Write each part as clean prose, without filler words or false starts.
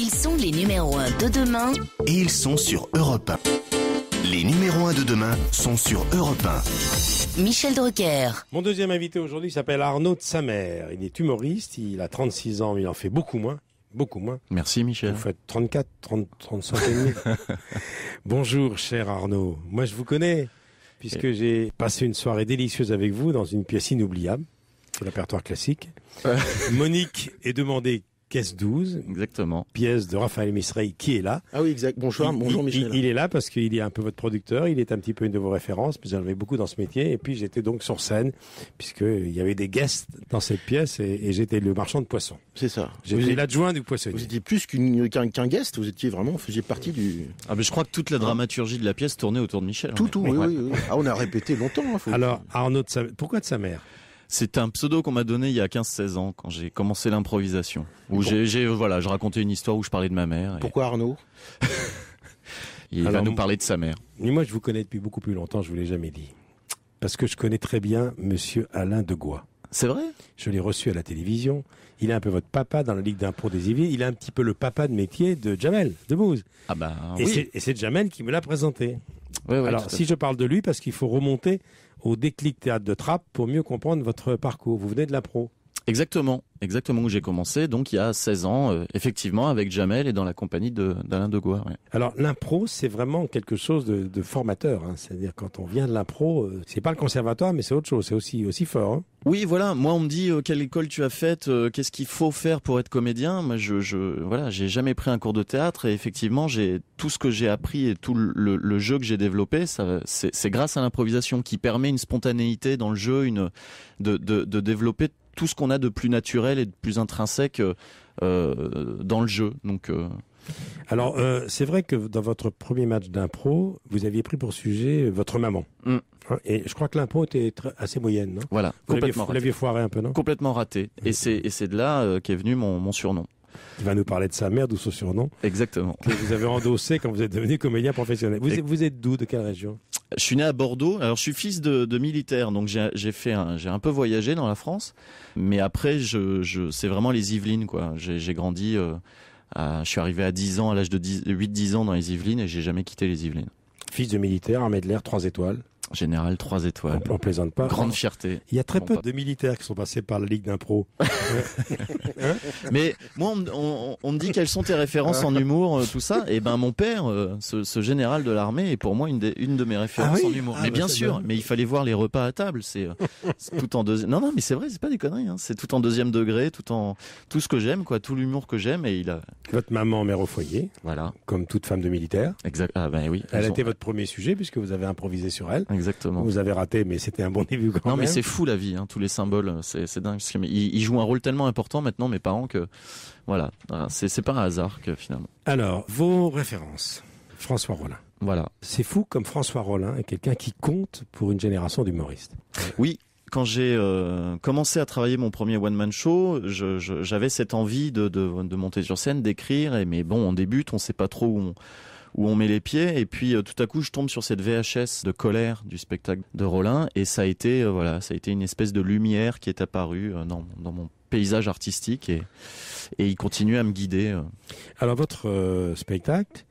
Ils sont les numéros 1 de demain. Et ils sont sur Europe 1. Les numéros 1 de demain sont sur Europe 1. Michel Drucker. Mon deuxième invité aujourd'hui s'appelle Arnaud de Samer. Il est humoriste, il a 36 ans, mais il en fait beaucoup moins. Beaucoup moins. Merci Michel. Vous faites 34, 30, 35 et demi. Bonjour cher Arnaud. Moi je vous connais, puisque j'ai passé une soirée délicieuse avec vous dans une pièce inoubliable. C'est le répertoire classique. Monique est demandé Caisse 12. Exactement. Pièce de Raphaël Misreille qui est là. Ah oui, exact. Bonjour Michel. Il est là parce qu'il est un peu votre producteur, il est un petit peu une de vos références, mais j'en avais beaucoup dans ce métier, et puis j'étais donc sur scène, puisqu'il y avait des guests dans cette pièce, et j'étais le marchand de poissons. C'est ça. J'étais l'adjoint du poissonnier. Vous étiez plus qu'un guest, vous étiez vraiment, vous faisiez partie du... Ah mais je crois que toute la dramaturgie de la pièce tournait autour de Michel. Tout, oui. Ah, on a répété longtemps. Alors, Arnaud de Samer, pourquoi de Samer? C'est un pseudo qu'on m'a donné il y a 15-16 ans, quand j'ai commencé l'improvisation. Où je racontais une histoire où je parlais de ma mère. Pourquoi Arnaud? Il va nous parler de sa mère. Mais moi, je vous connais depuis beaucoup plus longtemps, je vous l'ai jamais dit. Parce que je connais très bien Monsieur Alain Degois. C'est vrai? Je l'ai reçu à la télévision. Il est un peu votre papa dans la Ligue d'impro des Yvelines. Il est un petit peu le papa de métier de Jamel Debbouze. Ah bah oui. Et c'est Jamel qui me l'a présenté. Ouais, alors, si je parle de lui, parce qu'il faut remonter au déclic théâtre de Trappes pour mieux comprendre votre parcours. Vous venez de l'impro. Exactement où j'ai commencé, donc il y a 16 ans, effectivement, avec Jamel et dans la compagnie d'Alain Degois. Ouais. Alors l'impro, c'est vraiment quelque chose de formateur, hein. C'est-à-dire quand on vient de l'impro, c'est pas le conservatoire, mais c'est autre chose, c'est aussi fort. Hein. Oui, voilà. Moi, on me dit quelle école tu as faite, qu'est-ce qu'il faut faire pour être comédien. Moi, j'ai jamais pris un cours de théâtre, et effectivement, tout ce que j'ai appris et tout le jeu que j'ai développé, c'est grâce à l'improvisation qui permet une spontanéité dans le jeu, de développer tout ce qu'on a de plus naturel et de plus intrinsèque dans le jeu. Donc, alors, c'est vrai que dans votre premier match d'impro, vous aviez pris pour sujet votre maman. Et je crois que l'impro était assez moyenne, non? Voilà, complètement raté. Vous l'aviez foiré un peu, non? Complètement raté. Et c'est de là qu'est venu mon surnom. Il va nous parler de sa mère, d'où son surnom. Exactement. Que vous avez endossé quand vous êtes devenu comédien professionnel. Vous êtes d'où? De quelle région? Je suis né à Bordeaux. Alors, je suis fils de militaire, donc j'ai un peu voyagé dans la France. Mais après, c'est vraiment les Yvelines, quoi. J'ai grandi, je suis arrivé à 10 ans, à l'âge de 8-10 ans dans les Yvelines, et j'ai jamais quitté les Yvelines. Fils de militaire, armée de l'air, 3 étoiles. Général 3 étoiles. On plaisante pas. Grande fierté. Il y a très peu de militaires qui sont passés par la Ligue d'impro. Mais moi, on me dit quelles sont tes références en humour, tout ça. Et ben, mon père, ce général de l'armée, est pour moi une de mes références en humour. Mais bien sûr, mais il fallait voir les repas à table. C'est tout en deuxième. Non, mais c'est vrai, c'est pas des conneries. Hein. C'est tout en deuxième degré, tout ce que j'aime, quoi, tout l'humour que j'aime. Et il a. Votre maman, mère au foyer. Voilà. Comme toute femme de militaire. Exact. Ah ben oui. Elle a été votre premier sujet puisque vous avez improvisé sur elle. Exactement. Vous avez raté, mais c'était un bon début quand même. Non, mais c'est fou la vie, hein, tous les symboles, c'est dingue. Ils jouent un rôle tellement important maintenant, mes parents, que voilà, c'est pas un hasard que finalement. Alors, vos références. François Rollin. Voilà. C'est fou comme François Rollin est quelqu'un qui compte pour une génération d'humoristes. Oui. Quand j'ai commencé à travailler mon premier one-man show, j'avais cette envie de monter sur scène, d'écrire, mais bon, on débute, on sait pas trop où on met les pieds, et puis tout à coup je tombe sur cette VHS de Colère du spectacle de Rollin, et ça a été une espèce de lumière qui est apparue dans mon paysage artistique, et il continue à me guider. Alors votre spectacle,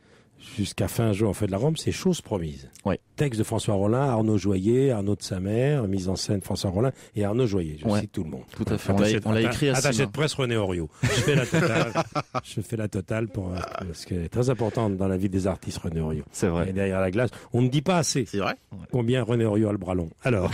jusqu'à fin juin, on fait de la Rome, c'est Chose promise. Ouais. Texte de François Rollin, Arnaud Joyer, Arnaud de Samer, mise en scène François Rollin et Arnaud Joyer. Je cite tout le monde. Tout à fait. On l'a écrit à attaché de presse René Oriot. Je fais la totale pour ce qui est très important dans la vie des artistes, René Oriot. C'est vrai. Et derrière la glace, on ne dit pas assez. C'est vrai. Combien René Oriot a le bras long. Alors,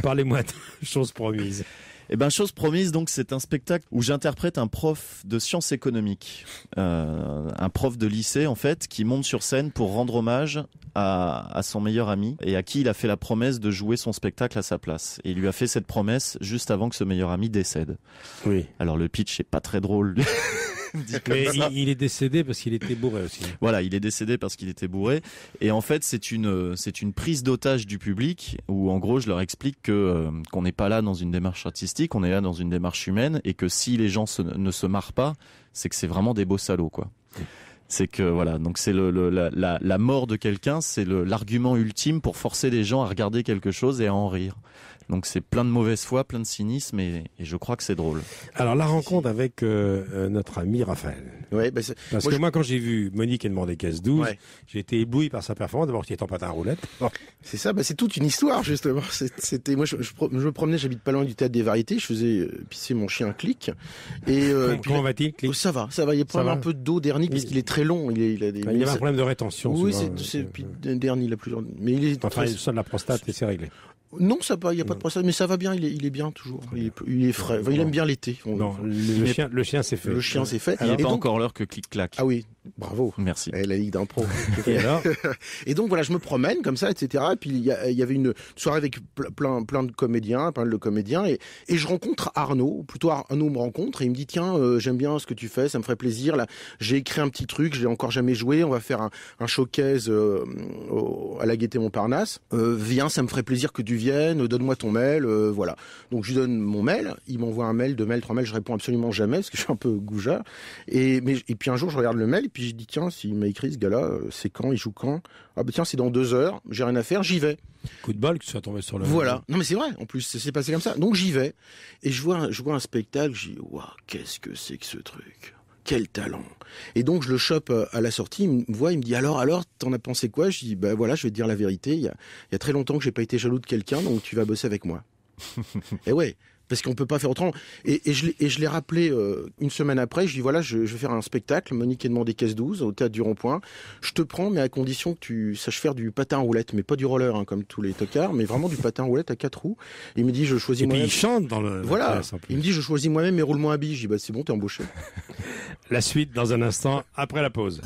parlez-moi de Chose promise. Eh ben, Chose promise, donc, c'est un spectacle où j'interprète un prof de sciences économiques, un prof de lycée, en fait, qui monte sur scène pour rendre hommage à son meilleur ami, et à qui il a fait la promesse de jouer son spectacle à sa place. Et il lui a fait cette promesse juste avant que ce meilleur ami décède. Oui. Alors, le pitch est pas très drôle. Mais il est décédé parce qu'il était bourré aussi. Voilà, il est décédé parce qu'il était bourré. Et en fait, c'est une prise d'otage du public où, en gros, je leur explique qu'on n'est pas là dans une démarche artistique, on est là dans une démarche humaine, et que si les gens ne se marrent pas, c'est que c'est vraiment des beaux salauds, quoi. C'est que voilà, donc c'est la mort de quelqu'un, c'est l'argument ultime pour forcer les gens à regarder quelque chose et à en rire. Donc c'est plein de mauvaise foi, plein de cynisme, et je crois que c'est drôle. Alors la rencontre avec notre ami Raphaël. Ouais, Parce que moi, quand j'ai vu Monique et demander caisse 12, j'ai été ébloui par sa performance. D'abord, qui est en patin à roulette. C'est ça, c'est toute une histoire justement. C'était moi, je me promenais, j'habite pas loin du théâtre des variétés, je faisais pisser mon chien Clic. Et comment va-t-il, Clic? Ça va. Il y a pas un peu d'eau dernier parce qu'il est très long. Il a des. Il y avait un problème de rétention. Oui, souvent, c'est dernier la plus. Mais il est. Enfin, il sonne la prostate et c'est réglé. Non, il n'y a pas de prostate, mais ça va bien, il est bien toujours. Il est frais. Enfin, il aime bien l'été. Non, le chien c'est fait. Le chien c'est fait. Il n'est pas encore l'heure que Clic-clac. Ah oui, bravo. Merci. La Ligue d'impro. Et alors Et donc voilà, je me promène comme ça, etc. Et puis il y avait une soirée avec plein de comédiens, et je rencontre Arnaud. Plutôt Arnaud me rencontre et il me dit tiens, j'aime bien ce que tu fais, ça me ferait plaisir. Là, j'ai écrit un petit truc, je l'ai encore jamais joué. On va faire un showcase à la Gaîté Montparnasse. Viens, ça me ferait plaisir que tu viennes, donne-moi ton mail, voilà. Donc je lui donne mon mail, il m'envoie un mail, 2 mails, 3 mails, je réponds absolument jamais parce que je suis un peu goujat. Et puis un jour je regarde le mail et puis je dis tiens, s'il m'a écrit ce gars-là, c'est quand, il joue quand? Ah bah tiens, c'est dans 2 heures, j'ai rien à faire, j'y vais. Coup de bol que tu sois tombé sur le. Voilà. Non mais c'est vrai, en plus c'est passé comme ça. Donc j'y vais et je vois un spectacle, je dis waouh, qu'est-ce que c'est que ce truc? Quel talent. Et donc je le chope à la sortie, il me voit, il me dit alors t'en as pensé quoi? Je dis bah voilà, je vais te dire la vérité, il y a très longtemps que j'ai pas été jaloux de quelqu'un, donc tu vas bosser avec moi. Et ouais, parce qu'on peut pas faire autrement. Et je l'ai rappelé une semaine après, je dis voilà, je vais faire un spectacle, Monique a demandé caisse 12 au théâtre du Rond-Point. Je te prends, mais à condition que tu saches faire du patin à roulette, mais pas du roller hein, comme tous les tocards, mais vraiment du patin à roulette à 4 roues. Et il me dit je choisis moi-même. Et puis il chante dans le. Voilà. Pièce, il me dit je choisis moi-même mes roulements à billes. Je dis bah c'est bon, t'es embauché. La suite dans un instant après la pause.